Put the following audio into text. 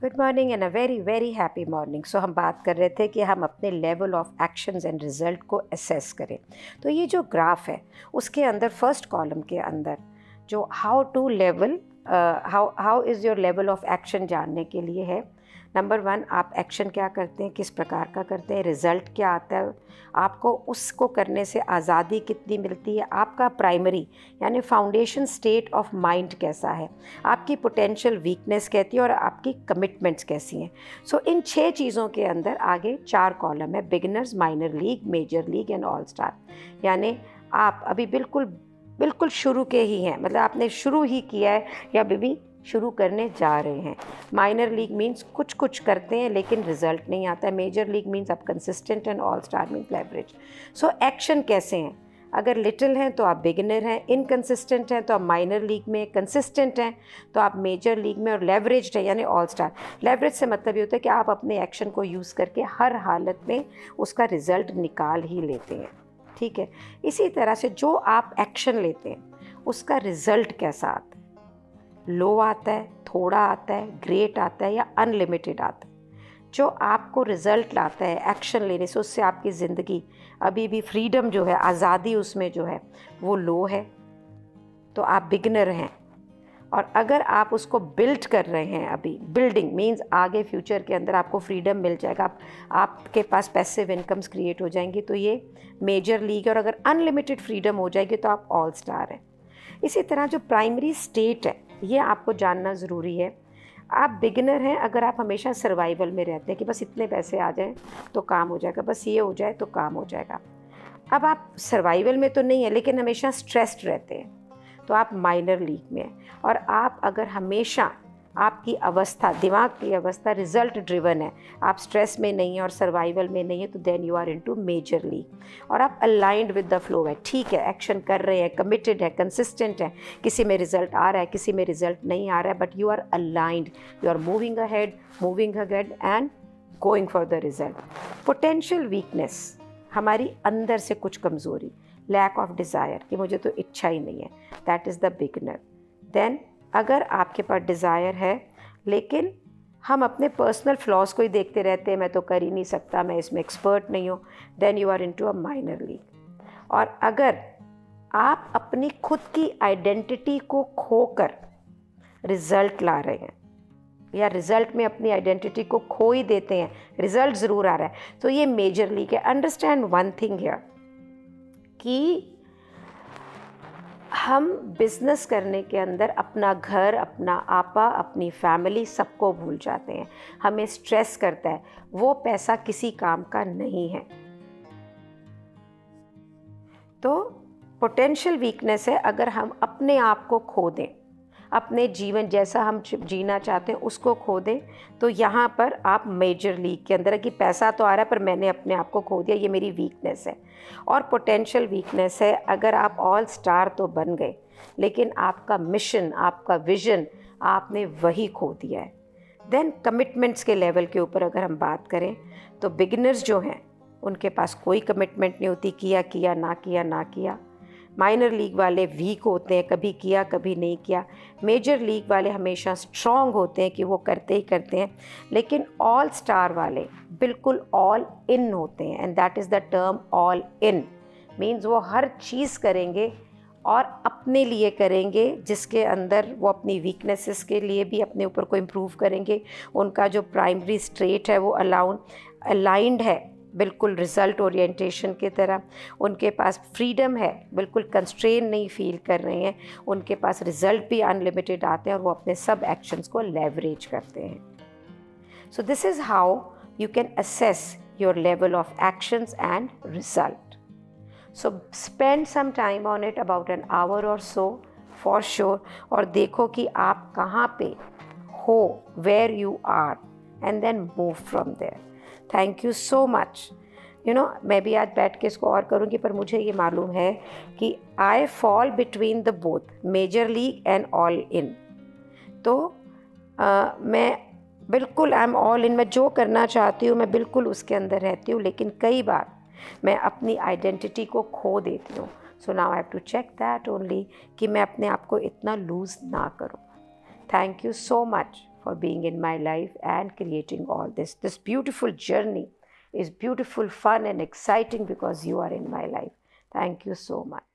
Good morning and a very very happy morning. So हम बात कर रहे थे कि हम अपने level of actions and result को असेस करें। तो ये जो ग्राफ है उसके अंदर फर्स्ट कॉलम के अंदर जो how to level how is your level of action जानने के लिए है। नंबर 1, आप एक्शन क्या करते हैं, किस प्रकार का करते हैं, रिज़ल्ट क्या आता है, आपको उसको करने से आज़ादी कितनी मिलती है, आपका प्राइमरी यानी फाउंडेशन स्टेट ऑफ माइंड कैसा है, आपकी पोटेंशियल वीकनेस कहती है और आपकी कमिटमेंट्स कैसी हैं। सो इन 6 चीज़ों के अंदर आगे 4 कॉलम है, beginners, minor league, major league and all star. यानी आप अभी बिल्कुल शुरू के ही हैं, मतलब आपने शुरू ही किया है या अभी भी शुरू करने जा रहे हैं। माइनर लीग मीन्स कुछ करते हैं लेकिन रिजल्ट नहीं आता है। मेजर लीग मीन्स आप consistent and all star means leverage. So action कैसे हैं, अगर लिटिल हैं तो आप बिगिनर हैं, इनकंसिस्टेंट हैं तो आप माइनर लीग में, कंसिस्टेंट हैं तो आप मेजर लीग में और लेवरेज्ड है यानी ऑल स्टार। लेवरेज से मतलब ये होता है कि आप अपने एक्शन को यूज़ करके हर हालत में उसका रिजल्ट निकाल ही लेते हैं। ठीक है, इसी तरह से जो आप एक्शन लेते हैं उसका रिजल्ट कैसा आता है, लो आता है, थोड़ा आता है, ग्रेट आता है या अनलिमिटेड आता है। जो आपको रिज़ल्ट लाता है एक्शन लेने से, उससे आपकी ज़िंदगी अभी भी फ्रीडम जो है, आज़ादी उसमें जो है वो लो है, तो आप बिगिनर हैं। और अगर आप उसको बिल्ड कर रहे हैं, अभी बिल्डिंग मीन्स आगे फ्यूचर के अंदर आपको फ्रीडम मिल जाएगा, आपके पास पैसिव इनकम्स क्रिएट हो जाएंगी, तो ये मेजर लीग है। और अगर अनलिमिटेड फ्रीडम हो जाएगी तो आप ऑल स्टार हैं। इसी तरह जो प्राइमरी स्टेट है ये आपको जानना ज़रूरी है। आप बिगिनर हैं अगर आप हमेशा सर्वाइवल में रहते हैं कि बस इतने पैसे आ जाएं तो काम हो जाएगा, बस ये हो जाए तो काम हो जाएगा। अब आप सर्वाइवल में तो नहीं है लेकिन हमेशा स्ट्रेस्ड रहते हैं तो आप माइनर लीग में हैं। और आप अगर हमेशा आपकी अवस्था, दिमाग की अवस्था रिजल्ट ड्रिवन है, आप स्ट्रेस में नहीं है और सर्वाइवल में नहीं है, तो then you are into major league और आप अलाइंड विद द फ्लो है। ठीक है, एक्शन कर रहे हैं, कमिटेड है, कंसिस्टेंट है, किसी में रिजल्ट आ रहा है, किसी में रिजल्ट नहीं आ रहा है, but you are aligned, you are moving ahead and going for the result. Potential weakness, हमारी अंदर से कुछ कमज़ोरी, लैक ऑफ डिज़ायर कि मुझे तो इच्छा ही नहीं है, that is the beginner. Then अगर आपके पास डिज़ायर है लेकिन हम अपने पर्सनल फ्लॉज को ही देखते रहते हैं, मैं तो कर ही नहीं सकता, मैं इसमें एक्सपर्ट नहीं हूँ, then you are into a minor league. और अगर आप अपनी खुद की आइडेंटिटी को खोकर रिजल्ट ला रहे हैं या रिजल्ट में अपनी आइडेंटिटी को खो ही देते हैं, रिजल्ट ज़रूर आ रहा है, तो ये मेजर लीग है। अंडरस्टैंड वन थिंग हियर कि हम बिज़नेस करने के अंदर अपना घर, अपना आपा, अपनी फैमिली सबको भूल जाते हैं, हमें स्ट्रेस करता है, वो पैसा किसी काम का नहीं है। तो पोटेंशियल वीकनेस है अगर हम अपने आप को खो दें, अपने जीवन जैसा हम जीना चाहते हैं उसको खो दें, तो यहाँ पर आप मेजर लीग के अंदर है कि पैसा तो आ रहा है पर मैंने अपने आप को खो दिया, ये मेरी वीकनेस है। और पोटेंशियल वीकनेस है अगर आप ऑल स्टार तो बन गए लेकिन आपका मिशन, आपका विजन आपने वही खो दिया है। देन कमिटमेंट्स के लेवल के ऊपर अगर हम बात करें तो बिगिनर्स जो हैं उनके पास कोई कमिटमेंट नहीं होती, किया किया ना किया ना किया। माइनर लीग वाले वीक होते हैं, कभी किया कभी नहीं किया। मेजर लीग वाले हमेशा स्ट्रॉन्ग होते हैं कि वो करते ही करते हैं। लेकिन ऑल स्टार वाले बिल्कुल ऑल इन होते हैं, and that is the term all in means वो हर चीज़ करेंगे और अपने लिए करेंगे, जिसके अंदर वो अपनी वीकनेसेस के लिए भी अपने ऊपर को इम्प्रूव करेंगे। उनका जो प्राइमरी स्टेट है वो अलाइंड है बिल्कुल रिज़ल्ट ओरिएंटेशन की तरह। उनके पास फ्रीडम है, बिल्कुल कंस्ट्रेन नहीं फील कर रहे हैं, उनके पास रिज़ल्ट भी अनलिमिटेड आते हैं और वो अपने सब एक्शंस को लेवरेज करते हैं। So this is how you can assess your level of actions and result. So spend some time on it, about an hour और सो फॉर श्योर, और देखो कि आप कहाँ पे हो, where you are, and then move from there. Thank you so much. मैं भी आज बैठ के इसको और करूँगी, पर मुझे ये मालूम है कि I fall between the both, major league and all in. तो मैं बिल्कुल आई एम ऑल इन, मैं जो करना चाहती हूँ मैं बिल्कुल उसके अंदर रहती हूँ, लेकिन कई बार मैं अपनी आइडेंटिटी को खो देती हूँ। So now I have to check that only कि मैं अपने आप को इतना लूज़ ना करूँ। Thank you so much. for being in my life and creating all this. This beautiful journey is beautiful, fun, and exciting because you are in my life. Thank you so much.